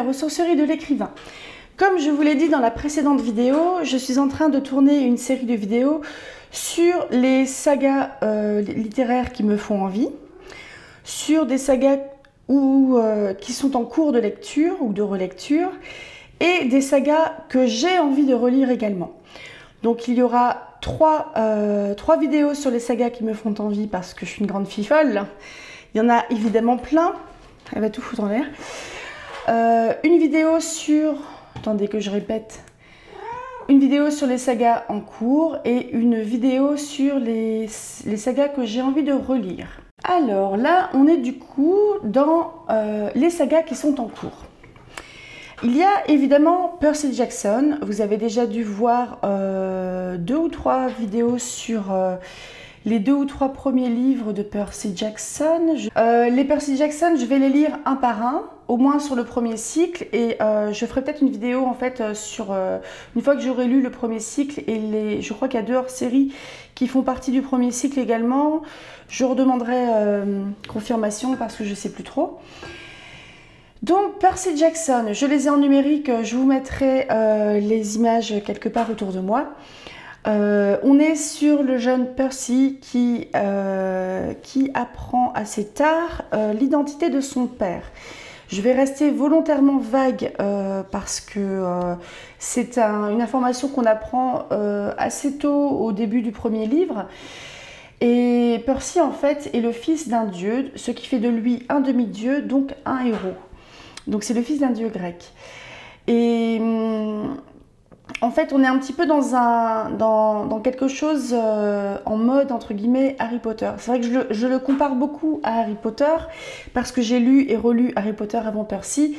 la ressourcerie de l'écrivain. Comme je vous l'ai dit dans la précédente vidéo, je suis en train de tourner une série de vidéos sur les sagas littéraires qui me font envie, sur des sagas qui sont en cours de lecture ou de relecture, et des sagas que j'ai envie de relire également. Donc il y aura trois vidéos sur les sagas qui me font envie parce que je suis une grande fille folle. Il y en a évidemment plein, elle va tout foutre en l'air. Une vidéo sur, attendez que je répète, une vidéo sur les sagas en cours et une vidéo sur les sagas que j'ai envie de relire. Alors là, on est du coup dans les sagas qui sont en cours. Il y a évidemment Percy Jackson. Vous avez déjà dû voir 2 ou 3 vidéos sur les 2 ou 3 premiers livres de Percy Jackson. Les Percy Jackson, je vais les lire un par un, au moins sur le premier cycle, et je ferai peut-être une vidéo en fait sur une fois que j'aurai lu le premier cycle, et je crois qu'il y a 2 hors-séries qui font partie du premier cycle également. Je redemanderai confirmation parce que je ne sais plus trop. Donc Percy Jackson, je les ai en numérique, je vous mettrai les images quelque part autour de moi. On est sur le jeune Percy qui apprend assez tard l'identité de son père. Je vais rester volontairement vague parce que c'est une information qu'on apprend assez tôt au début du premier livre. Et Percy en fait est le fils d'un dieu, ce qui fait de lui un demi-dieu, donc un héros. Donc c'est le fils d'un dieu grec. Et en fait on est un petit peu dans quelque chose en mode entre guillemets Harry Potter. C'est vrai que je le compare beaucoup à Harry Potter parce que j'ai lu et relu Harry Potter avant Percy.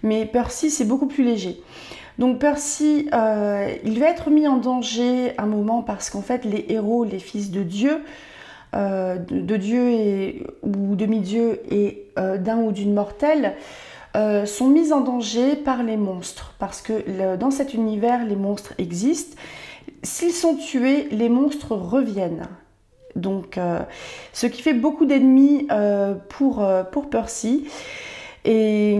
Mais Percy c'est beaucoup plus léger. Donc Percy, il va être mis en danger un moment parce qu'en fait les héros, les fils de Dieu, ou demi-dieu et d'un ou d'une mortelle, sont mis en danger par les monstres, parce que dans cet univers, les monstres existent. S'ils sont tués, les monstres reviennent. Donc, ce qui fait beaucoup d'ennemis pour Percy. Et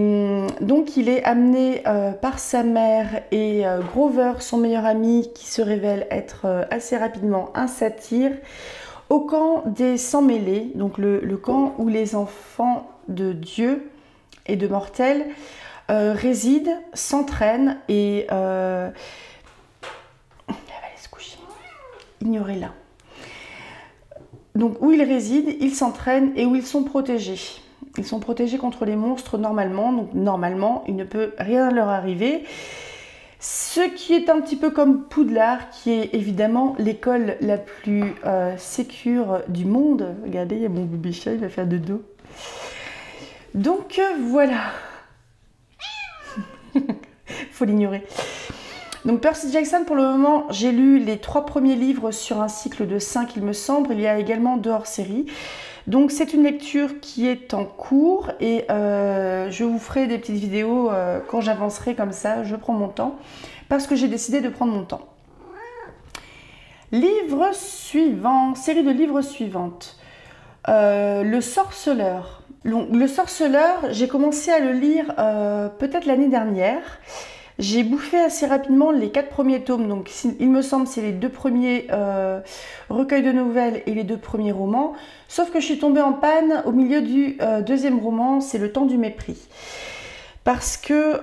donc, il est amené par sa mère et Grover, son meilleur ami, qui se révèle être assez rapidement un satyre, au camp des Sans-Mêlés, donc le camp où les enfants de Dieu et de mortels résident, s'entraînent et elle va aller se coucher. Ignorez-la. Donc où ils résident, ils s'entraînent et où ils sont protégés. Ils sont protégés contre les monstres normalement, donc normalement il ne peut rien leur arriver. Ce qui est un petit peu comme Poudlard, qui est évidemment l'école la plus sécure du monde. Regardez, il y a mon bébé chat, il va faire de dos. Donc voilà, faut l'ignorer. Donc Percy Jackson, pour le moment, j'ai lu les 3 premiers livres sur un cycle de 5, il me semble. Il y a également 2 hors-série. Donc c'est une lecture qui est en cours et je vous ferai des petites vidéos quand j'avancerai comme ça. Je prends mon temps parce que j'ai décidé de prendre mon temps. Livre suivant, série de livres suivante. Le Sorceleur. Le Sorceleur, j'ai commencé à le lire peut-être l'année dernière. J'ai bouffé assez rapidement les 4 premiers tomes, donc il me semble c'est les 2 premiers recueils de nouvelles et les 2 premiers romans. Sauf que je suis tombée en panne au milieu du 2e roman, c'est Le Temps du Mépris. Parce que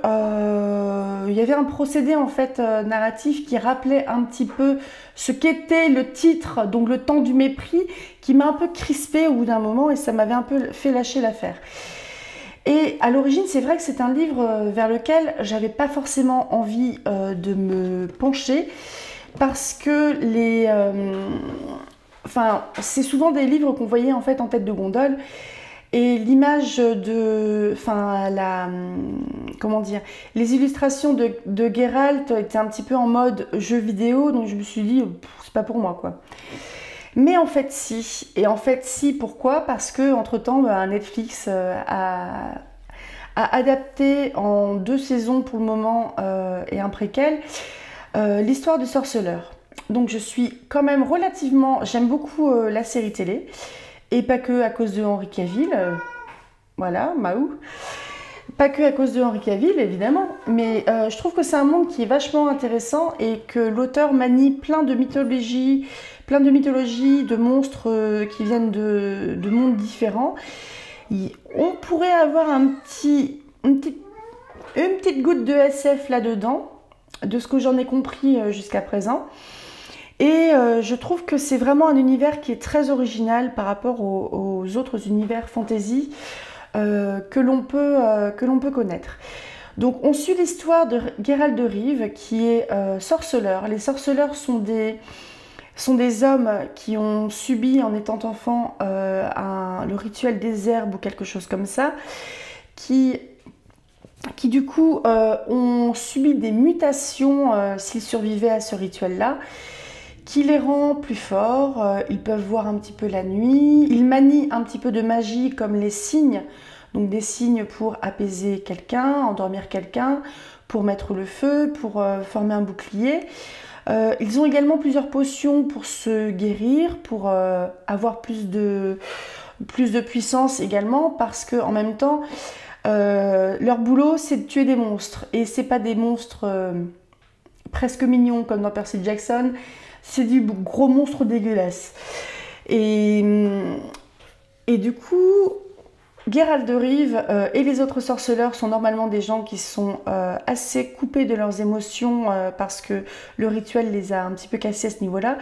il y avait un procédé en fait narratif qui rappelait un petit peu ce qu'était le titre, donc Le Temps du Mépris, qui m'a un peu crispée au bout d'un moment et ça m'avait un peu fait lâcher l'affaire. Et à l'origine, c'est vrai que c'est un livre vers lequel j'avais pas forcément envie de me pencher parce que c'est souvent des livres qu'on voyait en fait en tête de gondole. Et l'image les illustrations de Geralt étaient un petit peu en mode jeu vidéo, donc je me suis dit, c'est pas pour moi quoi. Mais en fait si, et en fait si, pourquoi? Parce que entre-temps, Netflix a adapté en 2 saisons pour le moment, et un préquel, l'histoire du sorceleur. Donc je suis quand même j'aime beaucoup la série télé. Et pas que à cause de Henri Cavill, voilà, Mahou. Pas que à cause de Henri Cavill, évidemment, mais je trouve que c'est un monde qui est vachement intéressant et que l'auteur manie plein de mythologies, de monstres qui viennent de mondes différents. On pourrait avoir une petite goutte de SF là-dedans, de ce que j'en ai compris jusqu'à présent. Et je trouve que c'est vraiment un univers qui est très original par rapport aux autres univers fantasy que l'on peut connaître. Donc on suit l'histoire de Geralt de Rive qui est sorceleur. Les sorceleurs sont des hommes qui ont subi en étant enfants le rituel des herbes ou quelque chose comme ça, qui du coup ont subi des mutations s'ils survivaient à ce rituel-là, qui les rend plus forts. Ils peuvent voir un petit peu la nuit, ils manient un petit peu de magie comme les signes, donc des signes pour apaiser quelqu'un, endormir quelqu'un, pour mettre le feu, pour former un bouclier. Ils ont également plusieurs potions pour se guérir, pour avoir plus de puissance également, parce que en même temps leur boulot c'est de tuer des monstres, et c'est pas des monstres presque mignons comme dans Percy Jackson, c'est du gros monstre dégueulasse. Et du coup, Geralt de Rive et les autres sorceleurs sont normalement des gens qui sont assez coupés de leurs émotions parce que le rituel les a un petit peu cassés à ce niveau-là.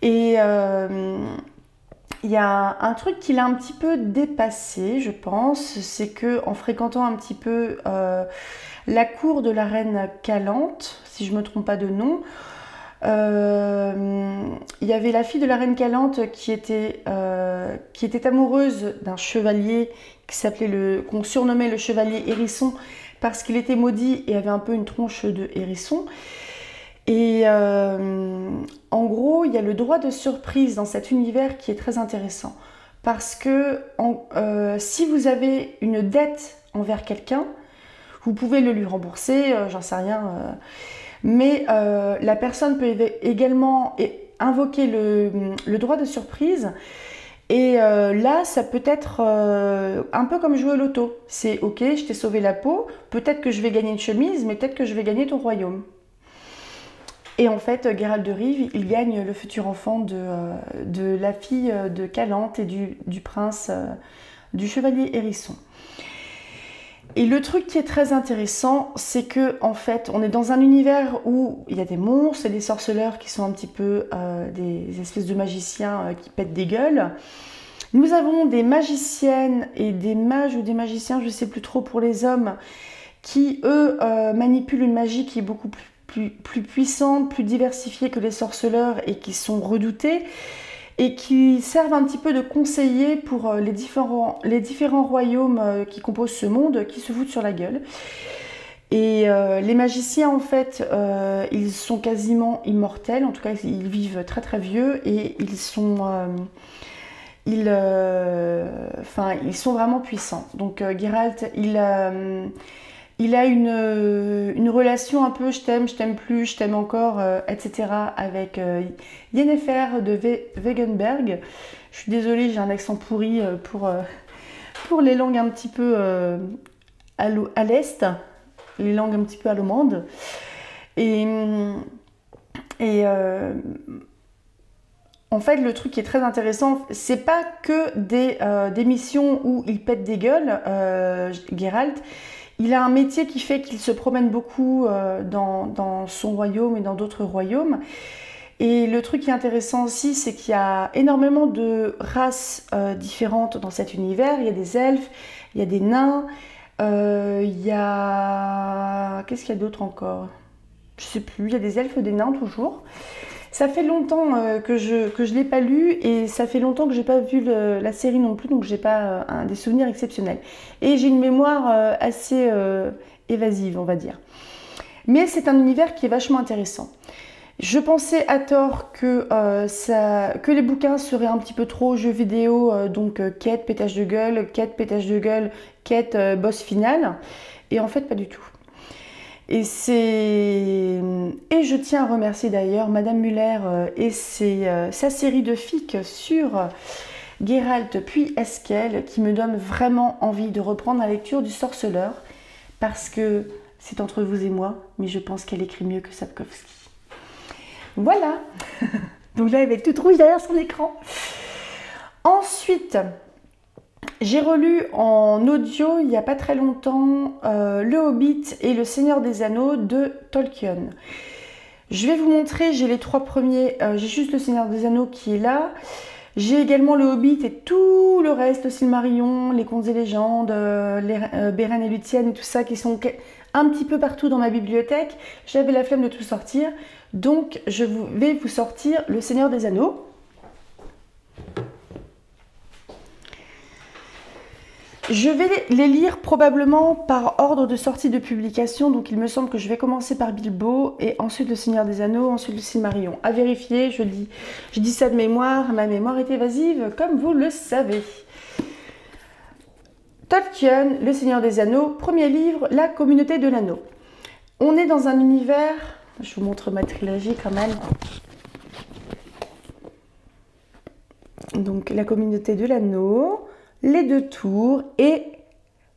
Et il y a un truc qui l'a un petit peu dépassé, je pense, c'est que en fréquentant un petit peu la cour de la reine Calante, si je ne me trompe pas de nom, il y avait la fille de la reine Calante qui était amoureuse d'un chevalier qu'on surnommait le chevalier Hérisson parce qu'il était maudit et avait un peu une tronche de hérisson. Et en gros, il y a le droit de surprise dans cet univers qui est très intéressant parce que si vous avez une dette envers quelqu'un, vous pouvez le lui rembourser, j'en sais rien. Mais la personne peut également invoquer le droit de surprise. Et là, ça peut être un peu comme jouer au loto. C'est ok, je t'ai sauvé la peau, peut-être que je vais gagner une chemise, mais peut-être que je vais gagner ton royaume. Et en fait, Geralt de Rive, il gagne le futur enfant de la fille de Calante et du prince, du chevalier Hérisson. Et le truc qui est très intéressant, c'est que en fait, on est dans un univers où il y a des monstres et des sorceleurs qui sont un petit peu des espèces de magiciens qui pètent des gueules. Nous avons des magiciennes et des mages ou des magiciens, je ne sais plus trop pour les hommes, qui eux manipulent une magie qui est beaucoup plus puissante, plus diversifiée que les sorceleurs et qui sont redoutés, et qui servent un petit peu de conseiller pour les différents royaumes qui composent ce monde, qui se foutent sur la gueule. Et les magiciens, en fait, ils sont quasiment immortels, en tout cas, ils vivent très très vieux, et ils sont vraiment puissants. Donc Geralt, il a une relation un peu je t'aime plus, je t'aime encore, etc. avec Yennefer de Wegenberg. Je suis désolée, j'ai un accent pourri pour les langues un petit peu à l'est, les langues un petit peu allemandes. Et en fait, le truc qui est très intéressant, c'est pas que des missions où il pète des gueules, Geralt. Il a un métier qui fait qu'il se promène beaucoup dans son royaume et dans d'autres royaumes. Et le truc qui est intéressant aussi, c'est qu'il y a énormément de races différentes dans cet univers. Il y a des elfes, il y a des nains, il y a... Qu'est-ce qu'il y a d'autre encore? Je sais plus, il y a des elfes, des nains toujours. Ça fait longtemps que je l'ai pas lu et ça fait longtemps que j'ai pas vu la série non plus, donc j'ai pas des souvenirs exceptionnels. Et j'ai une mémoire assez évasive, on va dire. Mais c'est un univers qui est vachement intéressant. Je pensais à tort que les bouquins seraient un petit peu trop jeux vidéo, donc quête, pétage de gueule, quête, boss final. Et en fait, pas du tout. Et je tiens à remercier d'ailleurs Madame Muller et sa série de fics sur Geralt puis Eskel qui me donne vraiment envie de reprendre la lecture du Sorceleur parce que c'est entre vous et moi, mais je pense qu'elle écrit mieux que Sapkowski. Voilà. Donc là, elle va être toute rouge derrière son écran. Ensuite, j'ai relu en audio, il n'y a pas très longtemps, Le Hobbit et Le Seigneur des Anneaux de Tolkien. Je vais vous montrer, j'ai les 3 premiers, j'ai juste Le Seigneur des Anneaux qui est là. J'ai également Le Hobbit et tout le reste, le Silmarillion, les Contes et légendes, Beren et Luthien et tout ça qui sont un petit peu partout dans ma bibliothèque. J'avais la flemme de tout sortir, donc je vais vous sortir Le Seigneur des Anneaux. Je vais les lire probablement par ordre de sortie de publication, donc il me semble que je vais commencer par Bilbo et ensuite Le Seigneur des Anneaux, ensuite le Silmarillion. À vérifier, je dis ça de mémoire, ma mémoire est évasive, comme vous le savez. Tolkien, Le Seigneur des Anneaux, premier livre, La Communauté de l'Anneau. On est dans un univers, je vous montre ma trilogie quand même. Donc La Communauté de l'Anneau, Les Deux Tours et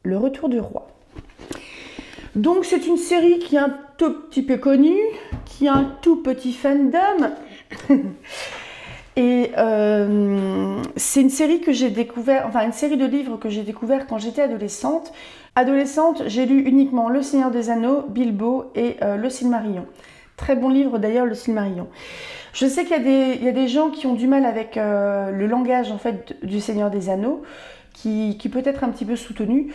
Le Retour du Roi. Donc c'est une série qui est un tout petit peu connue, qui a un tout petit fandom. Et c'est une série que j'ai découvert, enfin une série de livres que j'ai découvert quand j'étais adolescente. Adolescente, j'ai lu uniquement Le Seigneur des Anneaux, Bilbo et Le Silmarillion. Très bon livre d'ailleurs, Le Silmarillion. Je sais qu'il y a des gens qui ont du mal avec le langage en fait du Seigneur des Anneaux, qui peut être un petit peu soutenu,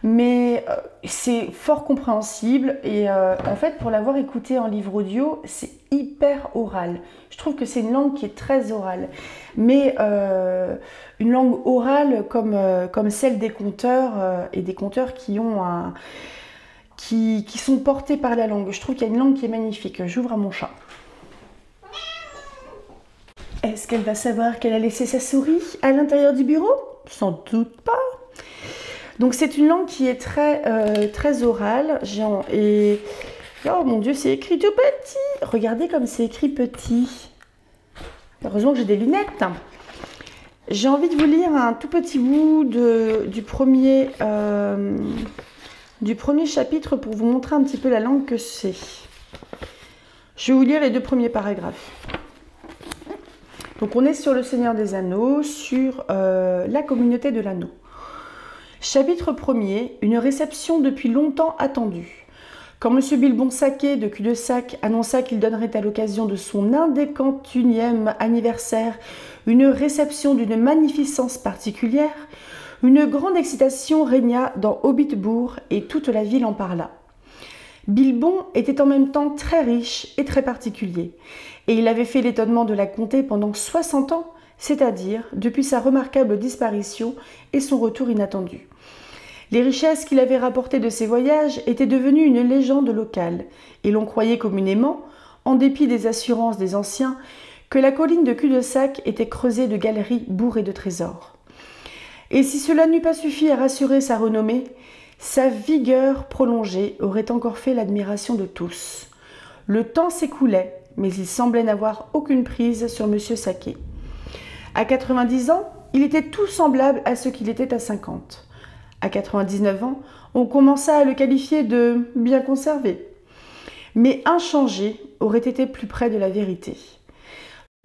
mais c'est fort compréhensible et en fait pour l'avoir écouté en livre audio, c'est hyper oral. Je trouve que c'est une langue qui est très orale, mais une langue orale comme celle des conteurs et des conteurs qui sont portés par la langue. Je trouve qu'il y a une langue qui est magnifique. J'ouvre à mon chat. Est-ce qu'elle va savoir qu'elle a laissé sa souris à l'intérieur du bureau? Sans doute pas. Donc c'est une langue qui est très orale. Et oh mon Dieu, c'est écrit tout petit. Regardez comme c'est écrit petit. Heureusement que j'ai des lunettes. J'ai envie de vous lire un tout petit bout du premier chapitre pour vous montrer un petit peu la langue que c'est. Je vais vous lire les 2 premiers paragraphes. Donc on est sur Le Seigneur des Anneaux, sur la Communauté de l'Anneau. Chapitre 1er, une réception depuis longtemps attendue. Quand M. Bilbon Saquet de Cul-de-Sac annonça qu'il donnerait à l'occasion de son 151e anniversaire une réception d'une magnificence particulière, une grande excitation régna dans Hobbitbourg et toute la ville en parla. Bilbon était en même temps très riche et très particulier, et il avait fait l'étonnement de la comté pendant 60 ans, c'est-à-dire depuis sa remarquable disparition et son retour inattendu. Les richesses qu'il avait rapportées de ses voyages étaient devenues une légende locale, et l'on croyait communément, en dépit des assurances des anciens, que la colline de Cul-de-Sac était creusée de galeries bourrées de trésors. Et si cela n'eût pas suffi à rassurer sa renommée, sa vigueur prolongée aurait encore fait l'admiration de tous. Le temps s'écoulait, mais il semblait n'avoir aucune prise sur M. Saquet. À 90 ans, il était tout semblable à ce qu'il était à 50. À 99 ans, on commença à le qualifier de bien conservé. Mais inchangé aurait été plus près de la vérité.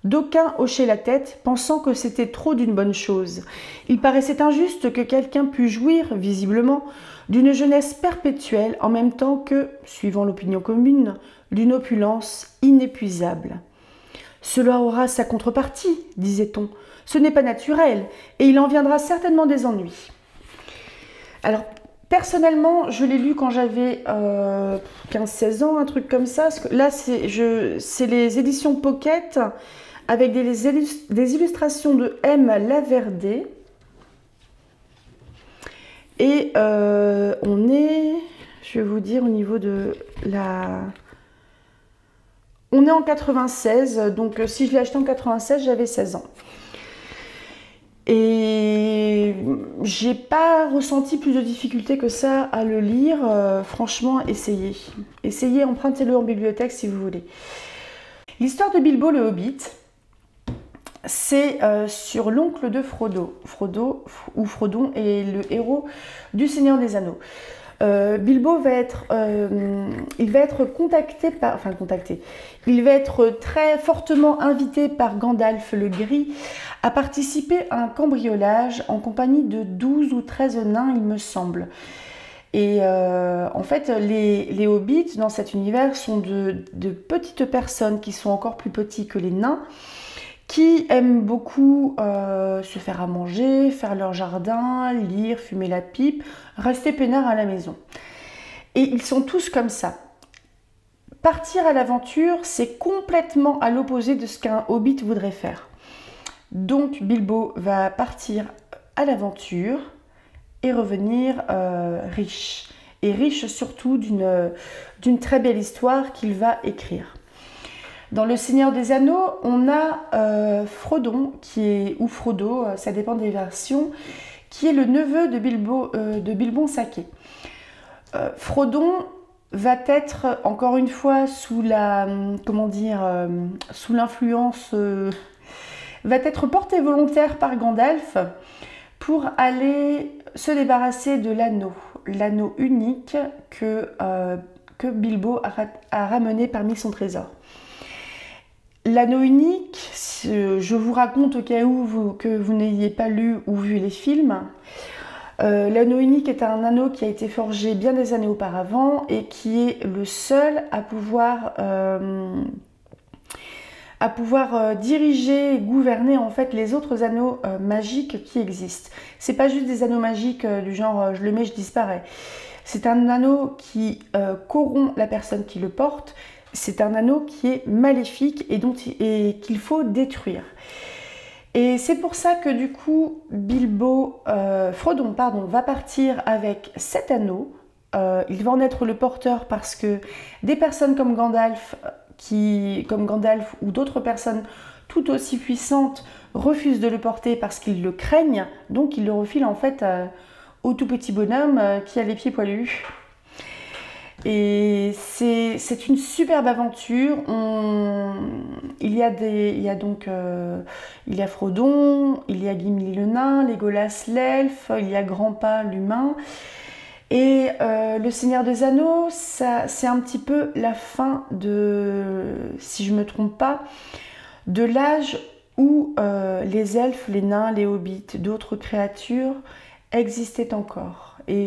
D'aucuns hochaient la tête, pensant que c'était trop d'une bonne chose. Il paraissait injuste que quelqu'un pût jouir, visiblement, d'une jeunesse perpétuelle en même temps que, suivant l'opinion commune, d'une opulence inépuisable. Cela aura sa contrepartie, disait-on. Ce n'est pas naturel, et il en viendra certainement des ennuis. Alors, personnellement, je l'ai lu quand j'avais 15-16 ans, un truc comme ça. Là, c'est les éditions Pocket, avec des illustrations de M. Laverdé. Et on est, je vais vous dire, au niveau de la... On est en 96, donc si je l'ai acheté en 96, j'avais 16 ans. Et j'ai pas ressenti plus de difficulté que ça à le lire. Franchement, essayez. Essayez, empruntez-le en bibliothèque si vous voulez. L'histoire de Bilbo le Hobbit, c'est sur l'oncle de Frodon est le héros du Seigneur des Anneaux. Bilbo va être, il va être il va être très fortement invité par Gandalf le Gris à participer à un cambriolage en compagnie de 12 ou 13 nains, il me semble. Et en fait, les hobbits dans cet univers sont de petites personnes qui sont encore plus petits que les nains, qui aiment beaucoup se faire à manger, faire leur jardin, lire, fumer la pipe, rester peinards à la maison. Et ils sont tous comme ça. Partir à l'aventure, c'est complètement à l'opposé de ce qu'un hobbit voudrait faire. Donc Bilbo va partir à l'aventure et revenir riche. Et riche surtout d'une très belle histoire qu'il va écrire. Dans Le Seigneur des Anneaux, on a Frodon, ou Frodo, ça dépend des versions, qui est le neveu de Bilbon Saquet. Frodon va être, encore une fois, sous l'influence, va être porté volontaire par Gandalf pour aller se débarrasser de l'anneau unique que Bilbo a ramené parmi son trésor. L'anneau unique, je vous raconte au cas où que vous n'ayez pas lu ou vu les films. L'anneau unique est un anneau qui a été forgé bien des années auparavant et qui est le seul à pouvoir diriger et gouverner en fait les autres anneaux magiques qui existent. C'est pas juste des anneaux magiques du genre je le mets, je disparais. C'est un anneau qui corrompt la personne qui le porte. C'est un anneau qui est maléfique et qu'il faut détruire. Et c'est pour ça que du coup, Frodon va partir avec cet anneau. Il va en être le porteur parce que des personnes comme Gandalf ou d'autres personnes tout aussi puissantes refusent de le porter parce qu'ils le craignent. Donc ils le refilent en fait au tout petit bonhomme qui a les pieds poilus. Et c'est une superbe aventure. Il y a Frodon, il y a Gimli le nain, Legolas l'elfe, il y a Grandpa l'humain. Et le Seigneur des Anneaux, c'est un petit peu la fin si je ne me trompe pas, de l'âge où les elfes, les nains, les hobbits, d'autres créatures existaient encore. Et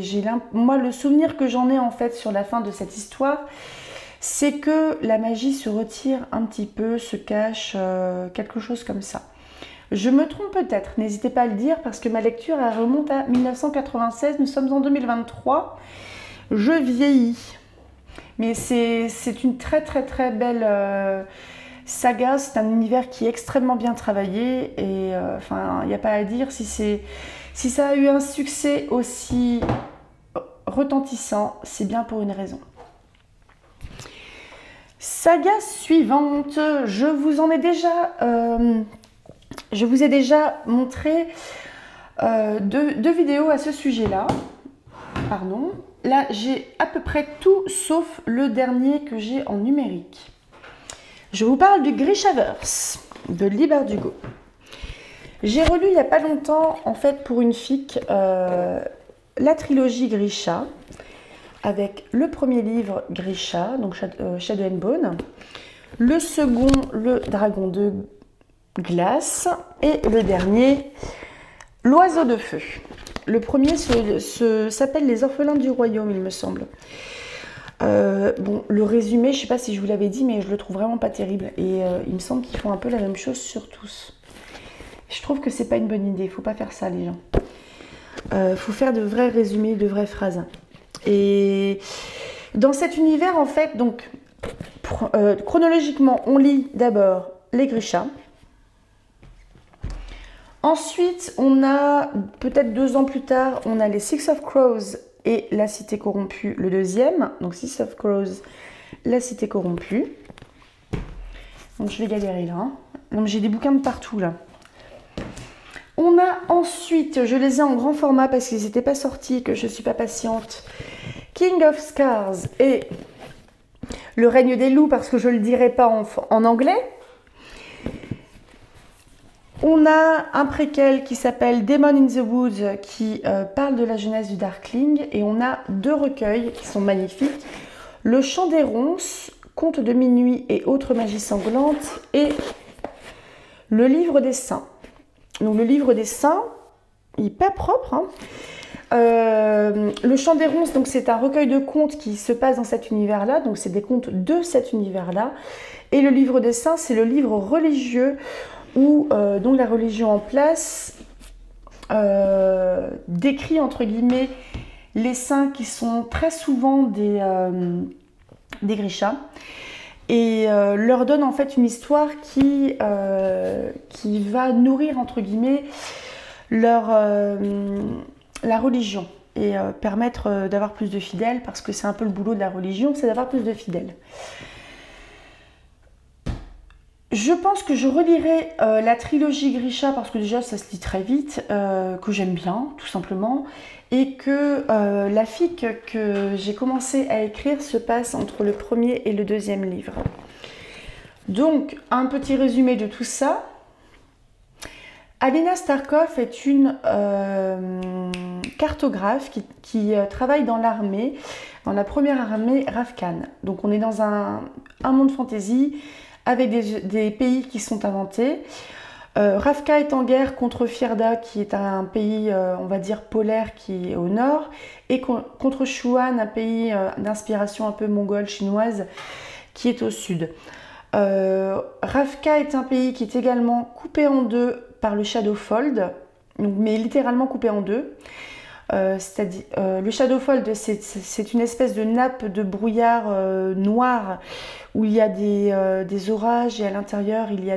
moi, le souvenir que j'en ai en fait sur la fin de cette histoire, c'est que la magie se retire un petit peu, se cache, quelque chose comme ça. Je me trompe peut-être, n'hésitez pas à le dire parce que ma lecture elle remonte à 1996, nous sommes en 2023, je vieillis. Mais c'est une très très très belle saga, c'est un univers qui est extrêmement bien travaillé et il n'y a pas à dire si ça a eu un succès aussi retentissant, c'est bien pour une raison. Saga suivante, je vous ai déjà montré deux vidéos à ce sujet-là. Pardon. Là, j'ai à peu près tout sauf le dernier que j'ai en numérique. Je vous parle du Grishaverse de Leigh Bardugo. J'ai relu il n'y a pas longtemps, en fait, pour une fic, la trilogie Grisha, avec le premier livre Grisha, donc Shadow and Bone, le second, le Dragon de glace, et le dernier, l'Oiseau de feu. Le premier s'appelle Les Orphelins du Royaume, il me semble. Bon, le résumé, je ne sais pas si je vous l'avais dit, mais je le trouve vraiment pas terrible. Et il me semble qu'ils font un peu la même chose sur tous. Je trouve que c'est pas une bonne idée, il ne faut pas faire ça les gens. Il faut faire de vrais résumés, de vraies phrases. Et dans cet univers, en fait, donc chronologiquement, on lit d'abord les Grisha. Ensuite, on a, peut-être 2 ans plus tard, on a les Six of Crows et la Cité corrompue, le deuxième. Donc Six of Crows, la Cité corrompue. Donc je vais galérer là. Hein. Donc j'ai des bouquins de partout là. On a ensuite, je les ai en grand format parce qu'ils n'étaient pas sortis, que je ne suis pas patiente, King of Scars et Le règne des loups parce que je ne le dirai pas en anglais. On a un préquel qui s'appelle Demon in the Woods qui parle de la jeunesse du Darkling, et on a 2 recueils qui sont magnifiques. Le Chant des Ronces, Contes de minuit et autres magies sanglantes, et le Livre des Saints. Donc le Livre des Saints, il est pas propre, hein. Le Chant des Ronces, donc c'est un recueil de contes qui se passe dans cet univers-là, donc c'est des contes de cet univers-là. Et le Livre des Saints, c'est le livre religieux où donc la religion en place décrit entre guillemets les saints qui sont très souvent des grishas, et leur donne en fait une histoire qui va nourrir entre guillemets la religion et permettre d'avoir plus de fidèles, parce que c'est un peu le boulot de la religion, c'est d'avoir plus de fidèles. Je pense que je relirai la trilogie Grisha, parce que déjà ça se lit très vite, que j'aime bien tout simplement, et que la fic que j'ai commencé à écrire se passe entre le premier et le deuxième livre. Donc un petit résumé de tout ça. Alina Starkov est une cartographe qui travaille dans l'armée, dans la première armée Ravkan. Donc on est dans un monde fantasy avec des pays qui sont inventés. Ravka est en guerre contre Fjerda, qui est un pays, on va dire, polaire, qui est au nord, et contre Shuan, un pays d'inspiration un peu mongole, chinoise, qui est au sud. Ravka est un pays qui est également coupé en deux par le Shadowfold, mais littéralement coupé en deux. C'est-à-dire, le Shadowfold, c'est une espèce de nappe de brouillard noir où il y a des orages, et à l'intérieur il y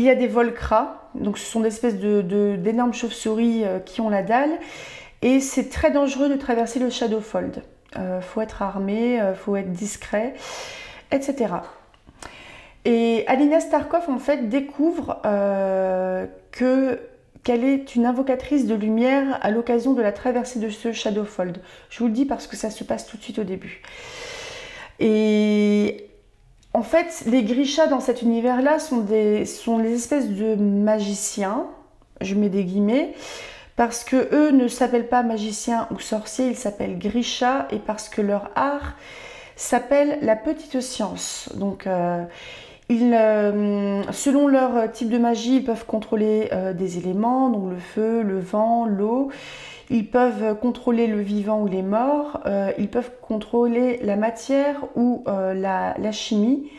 a des volcras. Donc ce sont des espèces d'énormes chauves-souris qui ont la dalle, et c'est très dangereux de traverser le Shadowfold. Faut être armé, faut être discret, etc. Et Alina Starkov en fait découvre qu'elle est une invocatrice de lumière à l'occasion de la traversée de ce Shadowfold. Je vous le dis parce que ça se passe tout de suite au début. Et en fait, les Grishas dans cet univers-là sont les espèces de magiciens, je mets des guillemets, parce que eux ne s'appellent pas magiciens ou sorciers, ils s'appellent Grisha, et parce que leur art s'appelle la petite science. Donc selon leur type de magie, ils peuvent contrôler des éléments, donc le feu, le vent, l'eau. Ils peuvent contrôler le vivant ou les morts. Ils peuvent contrôler la matière ou la chimie.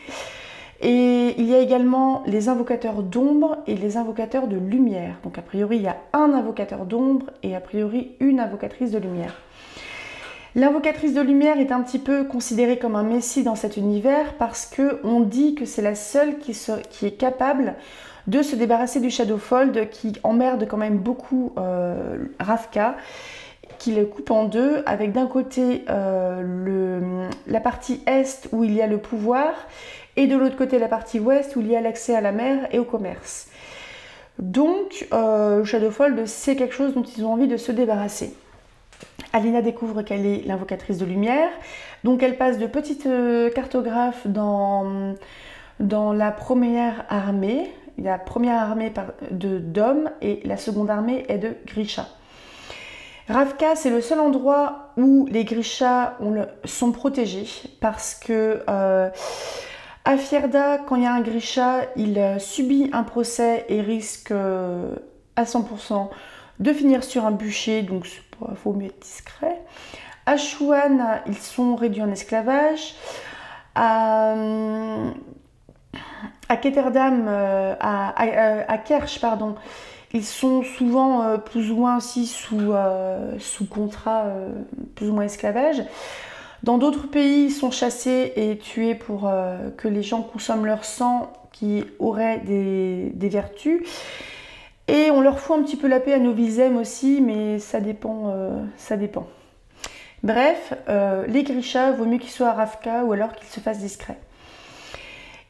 Et il y a également les invocateurs d'ombre et les invocateurs de lumière. Donc a priori, il y a un invocateur d'ombre et a priori une invocatrice de lumière. L'invocatrice de lumière est un petit peu considérée comme un messie dans cet univers, parce qu'on dit que c'est la seule qui est capable de se débarrasser du Shadowfold, qui emmerde quand même beaucoup Ravka, qui le coupe en deux, avec d'un côté la partie est où il y a le pouvoir, et de l'autre côté la partie ouest où il y a l'accès à la mer et au commerce. Donc Shadowfold, c'est quelque chose dont ils ont envie de se débarrasser. Alina découvre qu'elle est l'invocatrice de lumière, donc elle passe de petite cartographe dans la première armée. La première armée d'hommes et la seconde armée est de Grisha. Ravka, c'est le seul endroit où les Grishas sont protégés, parce que à Fjerda, quand il y a un Grisha, il subit un procès et risque à 100% de finir sur un bûcher, donc il faut mieux être discret. À Shuan, ils sont réduits en esclavage. À Ketterdam, à Kersh, pardon, ils sont souvent plus ou moins aussi sous contrat, plus ou moins esclavage. Dans d'autres pays, ils sont chassés et tués pour que les gens consomment leur sang qui aurait des vertus. Et on leur fout un petit peu la paix à Novizem aussi, mais ça dépend. Bref, les Grishas, vaut mieux qu'ils soient à Ravka ou alors qu'ils se fassent discrets.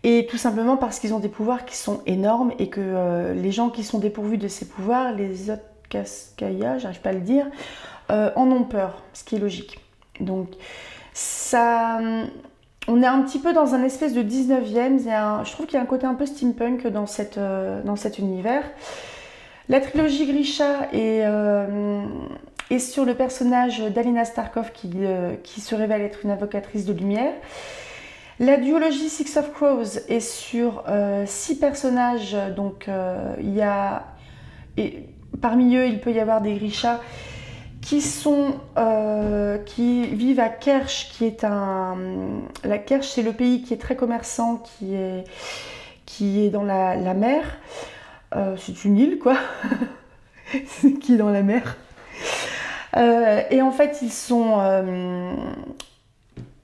Et tout simplement parce qu'ils ont des pouvoirs qui sont énormes, et que les gens qui sont dépourvus de ces pouvoirs, les Otkaskaya, j'arrive pas à le dire, en ont peur, ce qui est logique. Donc ça, on est un petit peu dans un espèce de 19e, je trouve qu'il y a un côté un peu steampunk dans cet univers. La trilogie Grisha est sur le personnage d'Alina Starkov qui se révèle être une invocatrice de lumière. La duologie Six of Crows est sur 6 personnages, donc parmi eux il peut y avoir des Grisha qui vivent à Kerch, la Kerch c'est le pays qui est très commerçant, qui est dans la mer. C'est une île quoi, qui est dans la mer. Et en fait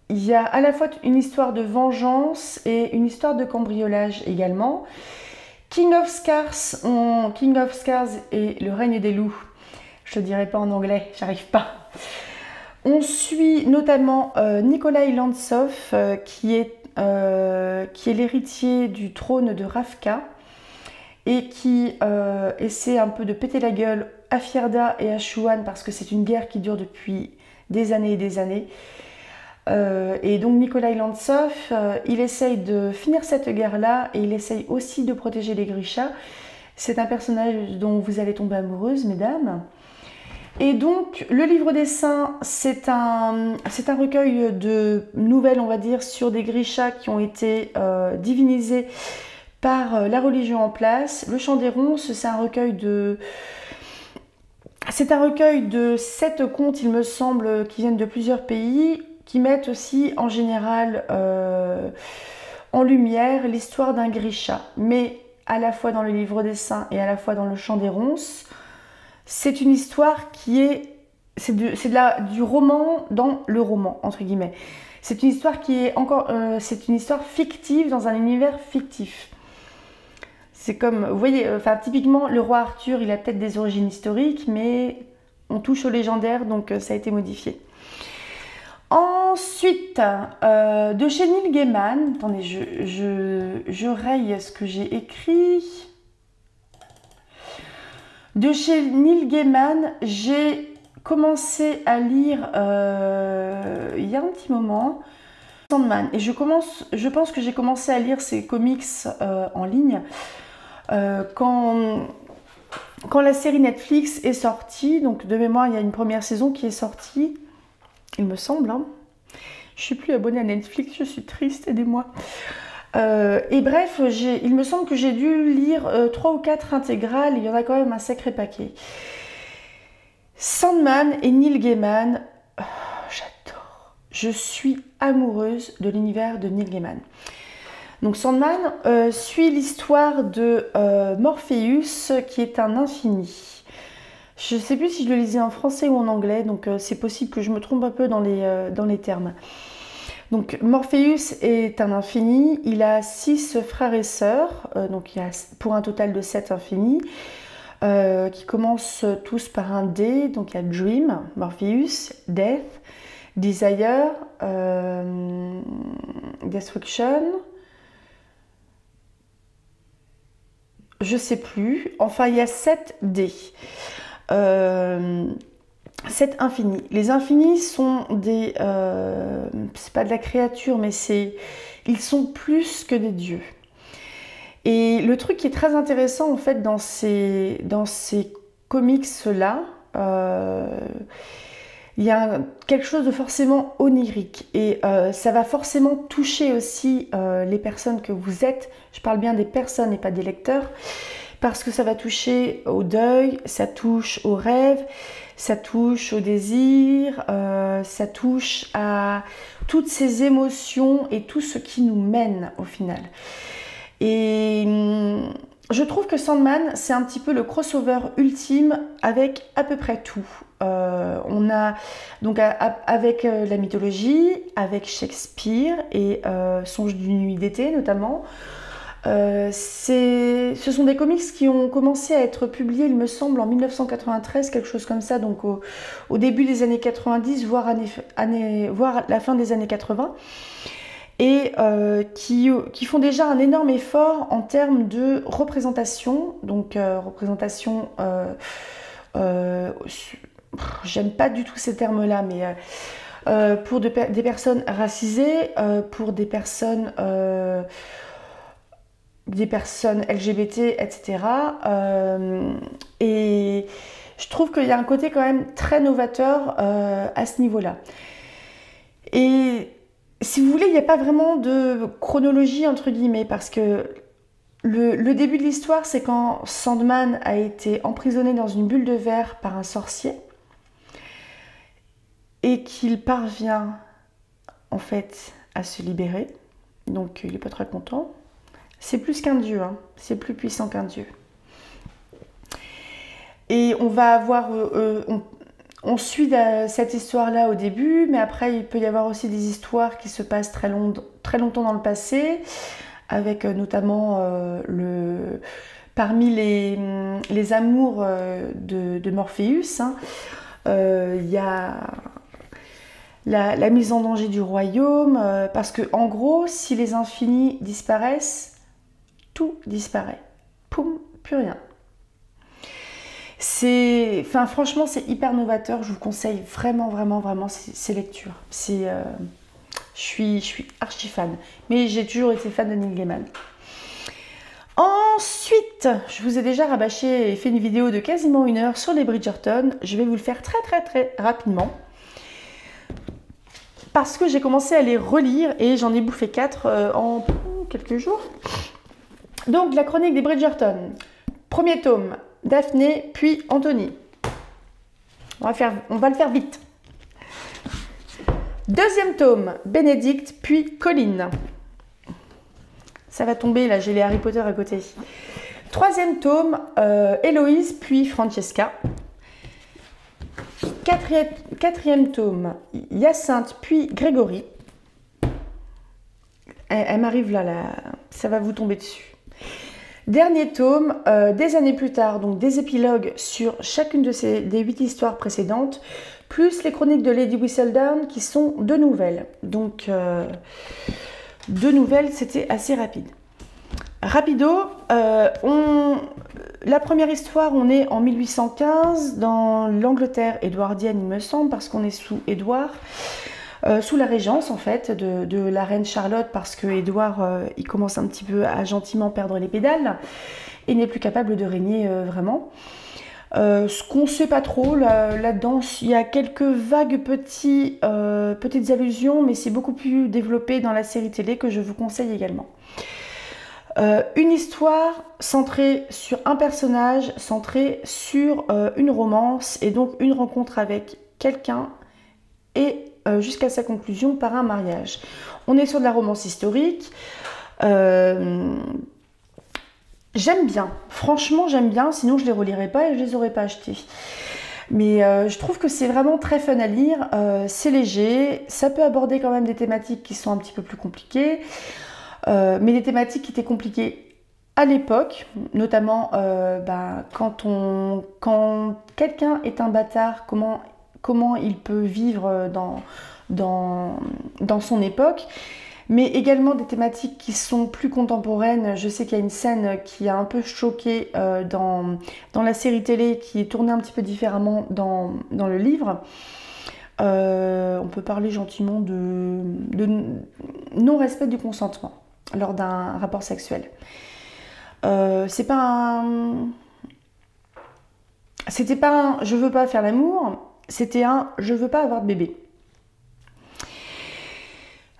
il y a à la fois une histoire de vengeance et une histoire de cambriolage également. King of Scars et le règne des loups. Je ne dirai pas en anglais, j'arrive pas. On suit notamment Nikolai Lantsov, qui est l'héritier du trône de Ravka et qui essaie un peu de péter la gueule à Fjerda et à Shuan parce que c'est une guerre qui dure depuis des années et des années. Et donc Nikolai Lantsov, il essaye de finir cette guerre-là et il essaye aussi de protéger les Grisha. C'est un personnage dont vous allez tomber amoureuse, mesdames. Et donc, le livre des saints, c'est un recueil de nouvelles, on va dire, sur des Grisha qui ont été divinisés par la religion en place. Le Chant des Ronces, c'est un recueil de 7 contes, il me semble, qui viennent de plusieurs pays, qui mettent aussi, en général, en lumière l'histoire d'un Grisha. Mais à la fois dans le livre des saints et à la fois dans le Chant des Ronces, c'est une histoire c'est du roman dans le roman, entre guillemets. C'est une histoire c'est une histoire fictive dans un univers fictif. C'est comme, vous voyez, typiquement, le roi Arthur, il a peut-être des origines historiques, mais on touche au légendaire, donc ça a été modifié. Ensuite, de chez Neil Gaiman, attendez, je raye ce que j'ai écrit. De chez Neil Gaiman, j'ai commencé à lire il y a un petit moment Sandman, et je pense que j'ai commencé à lire ses comics en ligne quand la série Netflix est sortie. Donc de mémoire, il y a une première saison qui est sortie, il me semble. Hein. Je suis plus abonnée à Netflix, je suis triste, aidez-moi. Et bref, il me semble que j'ai dû lire 3 ou 4 intégrales, il y en a quand même un sacré paquet. Sandman et Neil Gaiman, j'adore. Je suis amoureuse de l'univers de Neil Gaiman. Donc Sandman suit l'histoire de Morpheus, qui est un infini. Je ne sais plus si je le lisais en français ou en anglais, donc c'est possible que je me trompe un peu dans les termes. Donc Morpheus est un infini, il a 6 frères et sœurs, donc il y a pour un total de 7 infinis, qui commencent tous par un D, donc il y a Dream, Morpheus, Death, Desire, Destruction, je sais plus, enfin il y a 7 D. 7 infinis. Les infinis sont des... c'est pas de la créature, mais ils sont plus que des dieux. Et le truc qui est très intéressant, en fait, dans ces comics-là, il y a quelque chose de forcément onirique. Et ça va forcément toucher aussi les personnes que vous êtes. Je parle bien des personnes et pas des lecteurs. Parce que ça va toucher au deuil, ça touche au rêve, ça touche au désir, ça touche à toutes ces émotions et tout ce qui nous mène au final. Et je trouve que Sandman, c'est un petit peu le crossover ultime avec à peu près tout. On a donc avec la mythologie, avec Shakespeare et Songe d'une nuit d'été notamment. Ce sont des comics qui ont commencé à être publiés, il me semble, en 1993, quelque chose comme ça, donc au début des années 90, voire la fin des années 80, et qui font déjà un énorme effort en termes de représentation, donc représentation, j'aime pas du tout ces termes-là, mais pour des personnes racisées, pour des personnes LGBT, etc. Et je trouve qu'il y a un côté quand même très novateur à ce niveau-là. Et si vous voulez, il n'y a pas vraiment de chronologie entre guillemets, parce que le début de l'histoire, c'est quand Sandman a été emprisonné dans une bulle de verre par un sorcier et qu'il parvient en fait à se libérer. Donc il n'est pas très content. C'est plus qu'un dieu, hein. C'est plus puissant qu'un dieu. Et on va avoir... on suit cette histoire-là au début, mais après il peut y avoir aussi des histoires qui se passent très longtemps dans le passé, avec notamment parmi les amours de Morpheus, hein, il y a la mise en danger du royaume, parce que en gros, si les infinis disparaissent, tout disparaît. Poum, plus rien. Franchement, c'est hyper novateur. Je vous conseille vraiment ces lectures. Je suis archi fan. Mais j'ai toujours été fan de Neil Gaiman. Ensuite, je vous ai déjà rabâché et fait une vidéo de quasiment 1 heure sur les Bridgerton. Je vais vous le faire très rapidement. Parce que j'ai commencé à les relire et j'en ai bouffé 4 en quelques jours. Donc, la chronique des Bridgerton. Premier tome. Daphné, puis Anthony. On va le faire vite. Deuxième tome, Bénédicte, puis Colline. Ça va tomber, là, j'ai les Harry Potter à côté. Troisième tome, Héloïse, puis Francesca. Quatrième tome, Hyacinthe, puis Grégory. Elle m'arrive là, ça va vous tomber dessus. Dernier tome, des années plus tard, donc des épilogues sur chacune des 8 histoires précédentes, plus les chroniques de Lady Whistledown qui sont 2 nouvelles. Donc 2 nouvelles, c'était assez rapide. Rapido, la première histoire, on est en 1815 dans l'Angleterre édouardienne, il me semble, parce qu'on est sous Édouard. Sous la régence en fait de la reine Charlotte, parce que Édouard il commence un petit peu à gentiment perdre les pédales et n'est plus capable de régner vraiment. Ce qu'on ne sait pas trop là-dedans, il y a quelques vagues petites allusions, mais c'est beaucoup plus développé dans la série télé que je vous conseille également. Une histoire centrée sur un personnage, centrée sur une romance et donc une rencontre avec quelqu'un et jusqu'à sa conclusion par un mariage. On est sur de la romance historique. J'aime bien, franchement j'aime bien, sinon je les relirais pas et je les aurais pas achetés. Mais je trouve que c'est vraiment très fun à lire, c'est léger, ça peut aborder quand même des thématiques qui sont un petit peu plus compliquées, mais des thématiques qui étaient compliquées à l'époque, notamment quand quelqu'un est un bâtard, comment il peut vivre dans son époque, mais également des thématiques qui sont plus contemporaines. Je sais qu'il y a une scène qui a un peu choqué dans la série télé, qui est tournée un petit peu différemment dans le livre. On peut parler gentiment de non-respect du consentement lors d'un rapport sexuel. C'était pas un je veux pas faire l'amour, c'était un je veux pas avoir de bébé.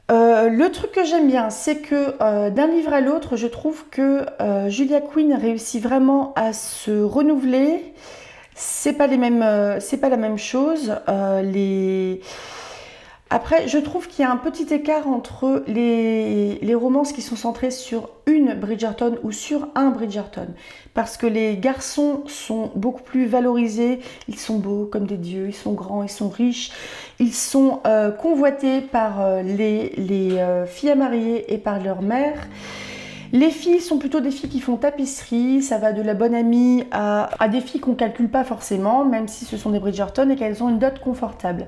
Le truc que j'aime bien, c'est que d'un livre à l'autre, je trouve que Julia Quinn réussit vraiment à se renouveler. C'est pas la même chose. Après, je trouve qu'il y a un petit écart entre les romances qui sont centrées sur une Bridgerton ou sur un Bridgerton. Parce que les garçons sont beaucoup plus valorisés, ils sont beaux comme des dieux, ils sont grands, ils sont riches, ils sont convoités par les filles à marier et par leur mère. Les filles sont plutôt des filles qui font tapisserie, ça va de la bonne amie à des filles qu'on ne calcule pas forcément, même si ce sont des Bridgerton et qu'elles ont une dot confortable.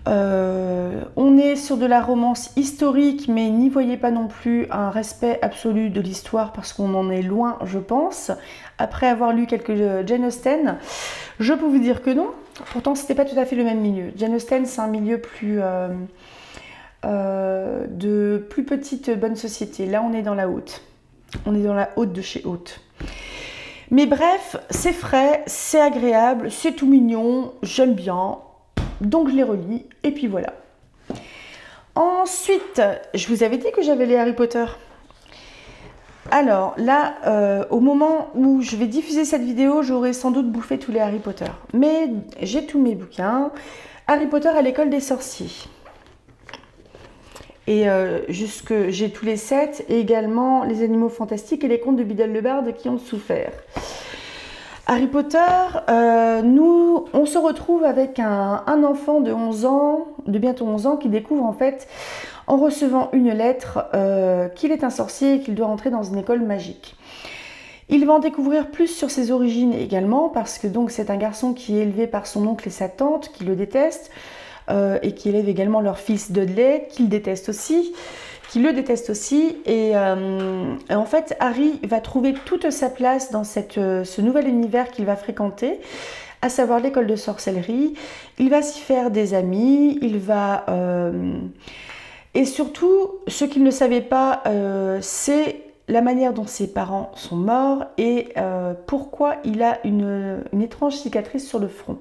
On est sur de la romance historique, mais n'y voyez pas non plus un respect absolu de l'histoire parce qu'on en est loin, je pense. Après avoir lu quelques Jane Austen, je peux vous dire que non. Pourtant, c'était pas tout à fait le même milieu. Jane Austen, c'est un milieu plus de plus petite bonne société. Là, on est dans la haute. On est dans la haute de chez haute. Mais bref, c'est frais, c'est agréable, c'est tout mignon, j'aime bien. Donc, je les relis. Et puis voilà. Ensuite, je vous avais dit que j'avais les Harry Potter. Alors là, au moment où je vais diffuser cette vidéo, j'aurai sans doute bouffé tous les Harry Potter. Mais j'ai tous mes bouquins. Harry Potter à l'école des sorciers. Et j'ai tous les 7 et également les animaux fantastiques et les contes de Biddle le Barde qui ont souffert. Harry Potter, on se retrouve avec un enfant de 11 ans, de bientôt 11 ans, qui découvre en fait, en recevant une lettre, qu'il est un sorcier et qu'il doit entrer dans une école magique. Il va en découvrir plus sur ses origines également, parce que donc c'est un garçon qui est élevé par son oncle et sa tante, qui le détestent, et qui élève également leur fils Dudley, qu'il déteste aussi. Qui le déteste aussi, et en fait Harry va trouver toute sa place dans ce nouvel univers qu'il va fréquenter, à savoir l'école de sorcellerie. Il va s'y faire des amis, il va et surtout ce qu'il ne savait pas, c'est la manière dont ses parents sont morts et pourquoi il a une étrange cicatrice sur le front.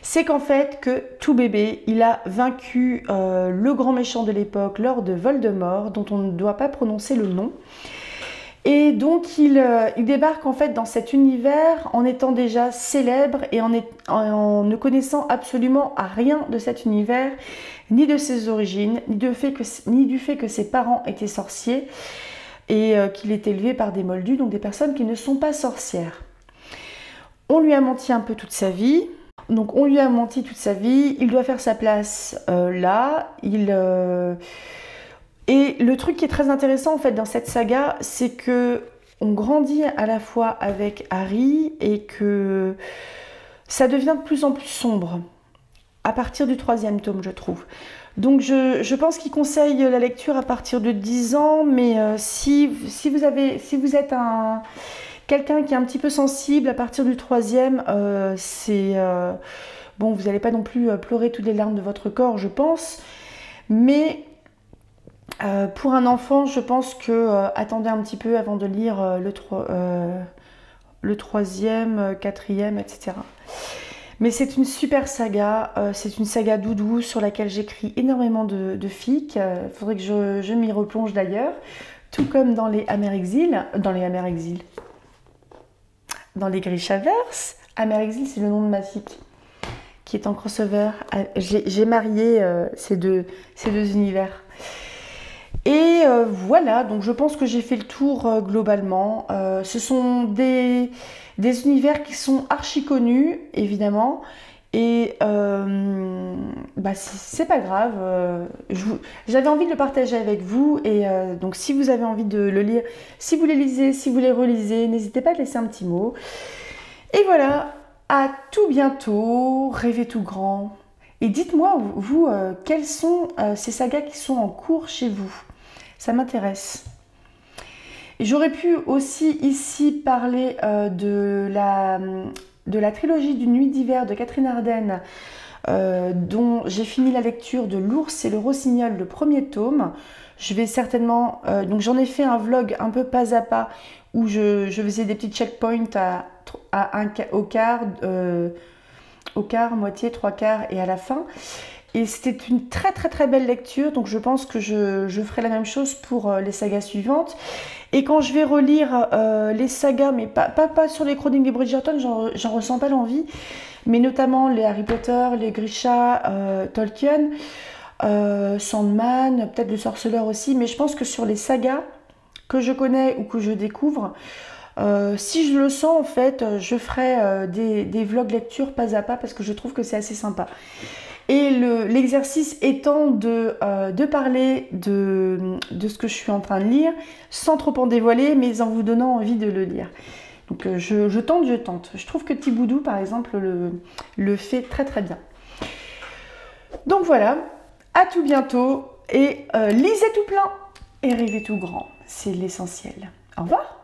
C'est qu'en fait, que tout bébé, il a vaincu le grand méchant de l'époque, Lord Voldemort, dont on ne doit pas prononcer le nom. Et donc, il débarque en fait dans cet univers en étant déjà célèbre et en ne connaissant absolument rien de cet univers, ni de ses origines, ni du fait que ses parents étaient sorciers et qu'il est élevé par des moldus, donc des personnes qui ne sont pas sorcières. On lui a menti un peu toute sa vie. Donc on lui a menti toute sa vie, il doit faire sa place là, et le truc qui est très intéressant en fait dans cette saga, c'est que on grandit à la fois avec Harry et que ça devient de plus en plus sombre à partir du 3e tome, je trouve. Donc je pense qu'il conseille la lecture à partir de 10 ans, mais si vous êtes quelqu'un qui est un petit peu sensible à partir du 3e, bon, vous n'allez pas non plus pleurer toutes les larmes de votre corps, je pense. Mais pour un enfant, je pense que attendez un petit peu avant de lire le 3e, 4e, etc. Mais c'est une super saga, c'est une saga doudou sur laquelle j'écris énormément de fics. Il faudrait que je m'y replonge d'ailleurs, tout comme dans les Amerexil, dans les Grishaverse. Amerexil, c'est le nom de ma fic qui est en crossover. J'ai marié ces deux univers. Et voilà, donc je pense que j'ai fait le tour globalement. Ce sont des univers qui sont archi connus, évidemment. Et bah, c'est pas grave. J'avais envie de le partager avec vous. Et donc si vous avez envie de le lire, si vous les lisez, si vous les relisez, n'hésitez pas à laisser un petit mot. Et voilà, à tout bientôt. Rêvez tout grand. Et dites-moi, vous, quelles sont ces sagas qui sont en cours chez vous? Ça m'intéresse. J'aurais pu aussi ici parler de la trilogie du Nuit d'hiver de Catherine Ardenne, dont j'ai fini la lecture de L'Ours et le Rossignol, le 1er tome. Je vais certainement... donc j'en ai fait un vlog un peu pas à pas, où je faisais des petits checkpoints au quart, moitié, 3/4 et à la fin. Et c'était une très très très belle lecture, donc je pense que je ferai la même chose pour les sagas suivantes. Et quand je vais relire les sagas, mais pas sur les chroniques des Bridgerton, j'en ressens pas l'envie, mais notamment les Harry Potter, les Grisha, Tolkien, Sandman, peut-être le Sorceleur aussi, mais je pense que sur les sagas que je connais ou que je découvre, si je le sens en fait, je ferai des vlogs lecture pas à pas parce que je trouve que c'est assez sympa. Et l'exercice étant de parler de ce que je suis en train de lire, sans trop en dévoiler, mais en vous donnant envie de le lire. Donc je tente. Je trouve que Thiboudou, par exemple, le fait très très bien. Donc voilà, à tout bientôt, et lisez tout plein, et rêvez tout grand, c'est l'essentiel. Au revoir.